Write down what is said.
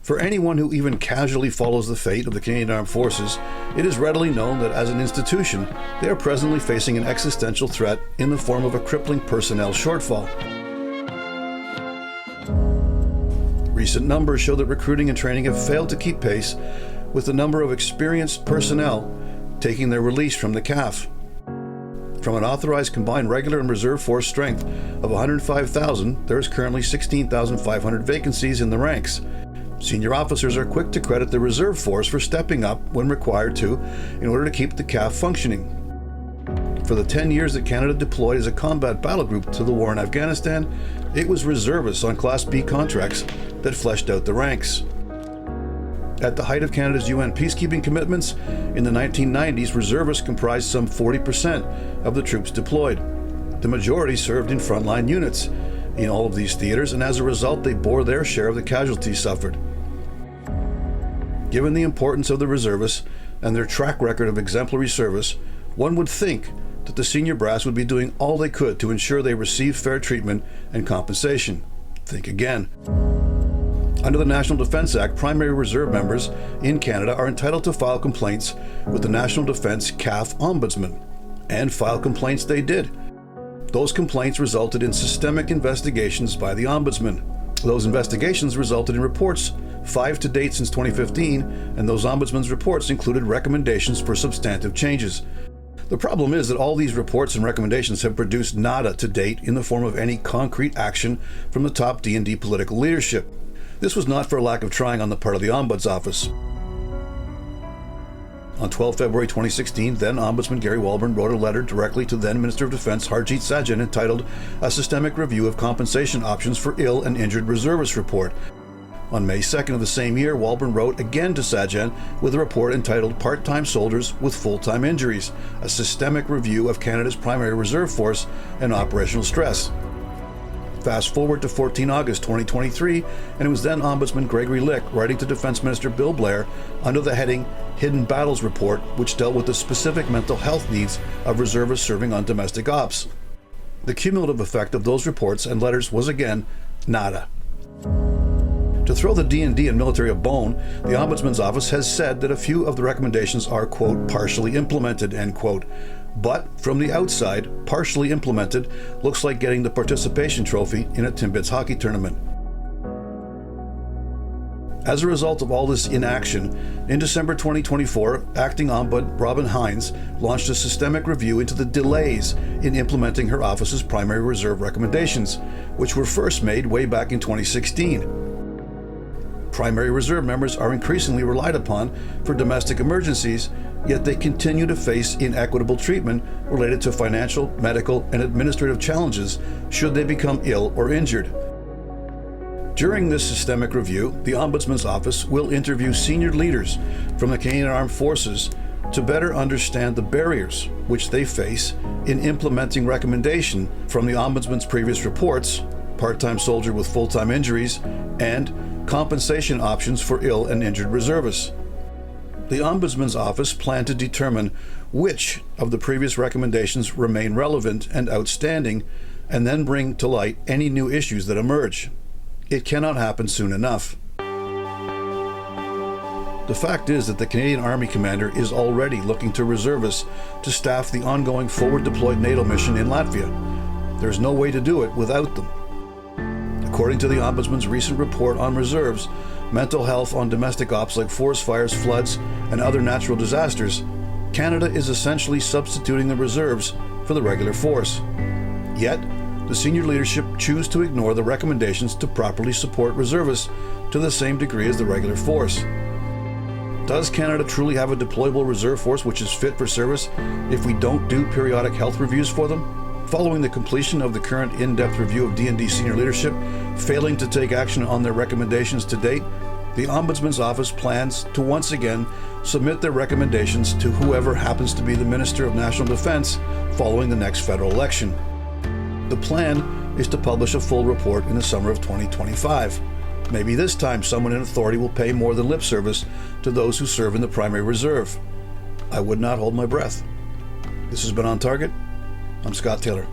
For anyone who even casually follows the fate of the Canadian Armed Forces, it is readily known that as an institution, they are presently facing an existential threat in the form of a crippling personnel shortfall. Recent numbers show that recruiting and training have failed to keep pace with the number of experienced personnel taking their release from the CAF. From an authorized combined regular and reserve force strength of 105,000, there is currently 16,500 vacancies in the ranks. Senior officers are quick to credit the reserve force for stepping up when required to in order to keep the CAF functioning. For the 10 years that Canada deployed as a combat battle group to the war in Afghanistan, it was reservists on Class B contracts that fleshed out the ranks. At the height of Canada's UN peacekeeping commitments, in the 1990s, reservists comprised some 40% of the troops deployed. The majority served in frontline units in all of these theaters, and as a result, they bore their share of the casualties suffered. Given the importance of the reservists and their track record of exemplary service, one would think that the senior brass would be doing all they could to ensure they receive fair treatment and compensation. Think again. Under the National Defence Act, primary reserve members in Canada are entitled to file complaints with the National Defence CAF Ombudsman, and file complaints they did. Those complaints resulted in systemic investigations by the Ombudsman. Those investigations resulted in reports, 5 to date since 2015, and those Ombudsman's reports included recommendations for substantive changes. The problem is that all these reports and recommendations have produced nada to date in the form of any concrete action from the top D&D political leadership. This was not for a lack of trying on the part of the Ombuds Office. On 12 February 2016, then Ombudsman Gary Walbourne wrote a letter directly to then Minister of Defence Harjit Sajjan entitled A Systemic Review of Compensation Options for Ill and Injured Reservists Report. On May 2nd of the same year, Walbourne wrote again to Sajjan with a report entitled Part-Time Soldiers with Full-Time Injuries, a Systemic Review of Canada's Primary Reserve Force and Operational Stress. Fast forward to 14 August 2023, and it was then Ombudsman Gregory Lick writing to Defence Minister Bill Blair under the heading Hidden Battles Report, which dealt with the specific mental health needs of reservists serving on domestic ops. The cumulative effect of those reports and letters was again nada. To throw the D&D and military a bone, the Ombudsman's office has said that a few of the recommendations are, quote, partially implemented, end quote. But from the outside, partially implemented looks like getting the participation trophy in a Timbits hockey tournament. As a result of all this inaction, in December 2024, Acting Ombud Robin Hines launched a systemic review into the delays in implementing her office's primary reserve recommendations, which were first made way back in 2016. Primary reserve members are increasingly relied upon for domestic emergencies, yet they continue to face inequitable treatment related to financial, medical, and administrative challenges should they become ill or injured. During this systemic review, the Ombudsman's office will interview senior leaders from the Canadian Armed Forces to better understand the barriers which they face in implementing recommendation from the Ombudsman's previous reports, part-time soldier with full-time injuries, and compensation options for ill and injured reservists. The Ombudsman's office planned to determine which of the previous recommendations remain relevant and outstanding, and then bring to light any new issues that emerge. It cannot happen soon enough. The fact is that the Canadian Army Commander is already looking to reservists to staff the ongoing forward-deployed NATO mission in Latvia. There's no way to do it without them. According to the Ombudsman's recent report on reserves, mental health on domestic ops like forest fires, floods, and other natural disasters, Canada is essentially substituting the reserves for the regular force. Yet, the senior leadership choose to ignore the recommendations to properly support reservists to the same degree as the regular force. Does Canada truly have a deployable reserve force which is fit for service if we don't do periodic health reviews for them? Following the completion of the current in-depth review of D&D senior leadership, failing to take action on their recommendations to date, the Ombudsman's office plans to once again submit their recommendations to whoever happens to be the Minister of National Defence following the next federal election. The plan is to publish a full report in the summer of 2025. Maybe this time someone in authority will pay more than lip service to those who serve in the primary reserve. I would not hold my breath. This has been On Target. I'm Scott Taylor.